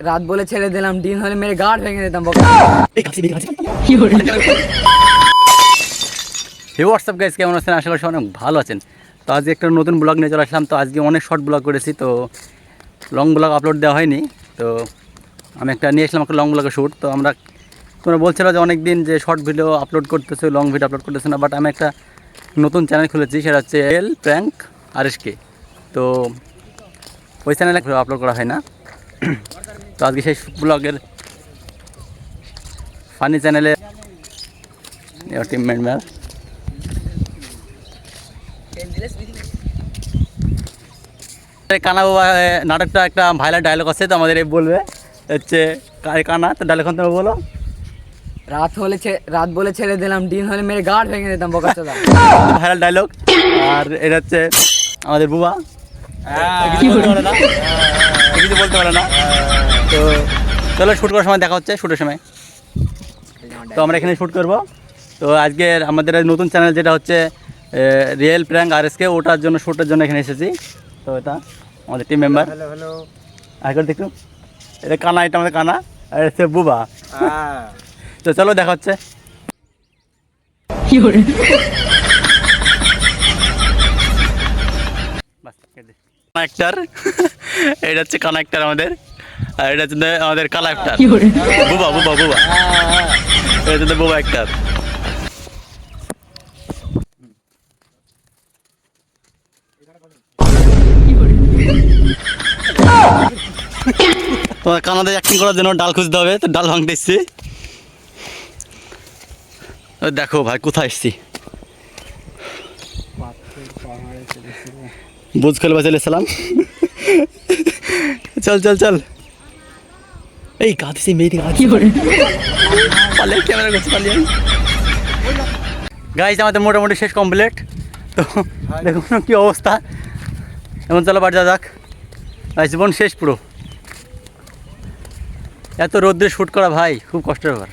রাত বলে ছেড়ে দিলাম, দিন হলে মেরে গাড় ভেঙে দিতাম। হে হোয়াটসঅ্যাপ গাইস, কেমন আছেন? আশা করি সবাই অনেক ভালো আছেন। তো আজকে একটা নতুন ব্লগ নিয়ে চলে আসলাম। তো আজকে অনেক শর্ট ব্লগ করেছি, তো লং ব্লগ আপলোড দেওয়া হয়নি। তো আমি একটা নিয়ে আসলাম একটা লং ব্লগের শ্যুট। তো তোমরা বলছিল যে অনেক দিন যে শর্ট ভিডিও আপলোড করতেছে, লং ভিডিও আপলোড করতেছে না, বাট আমি একটা নতুন চ্যানেল খুলেছি, সেটা হচ্ছে এল প্র্যাঙ্ক RSK। তো ওই চ্যানেলে আপলোড করা হয় না। তো আজকে সেই ব্লগের ফানি চ্যানেলে টিম মেম্বার কানা বাবা নাটকটা একটা ভাইরাল ডায়লগ আছে, তো আমাদের এই বলবে হচ্ছে কানা। তো ডায়লগ তুমি বলো। রাত বলে ছেড়ে দিলাম, দিন হলে মেরে গাড় ভেঙে দিতাম। বকাচোদা ভাইরাল ডায়লগ। আর এটা হচ্ছে আমাদের বুবা, কিছু বলতে পারে না। তো চলো শ্যুট করার সময় দেখা হচ্ছে, শ্যুটের সময়। তো আমরা এখানে শ্যুট করব। তো আজকের আমাদের নতুন চ্যানেল যেটা হচ্ছে রিয়েল প্র্যাঙ্ক RSK, ওটার জন্য শ্যুটের জন্য এখানে এসেছি। তো এটা আমাদের টিম মেম্বার। হ্যালো আগে দেখুন, এটা কানা, এটা আমাদের কানা, আর হচ্ছে বুবা। তো চলো দেখা হচ্ছে। কানেক্টার, এটা হচ্ছে কানেক্টার আমাদের, আর এটা হচ্ছে আমাদের কালা অ্যাক্টার বুবা বুবা বুবা, এটা হচ্ছে বুবা অ্যাক্টার। তোমার কানাডা অ্যাক্টিং করার জন্য ডাল খুঁজতে হবে, তো ডাল ভাঙতে এসছি। দেখো ভাই কোথায় এসছি, বুঝ খলিফা চলে এসেছিলাম। চল চল চল, এই কাঁদছি মেয়েটি পালিয়ে, ক্যামেরা করছে পালিয়ে। গাইজ আমাদের মোটামুটি শেষ কমপ্লিট। তো দেখুন কি অবস্থা, এখন চলো বাড়ি যাওয়া যাক। জীবন শেষ পুরো, এত রোদ্রে শ্যুট করা ভাই খুব কষ্টের ব্যাপার।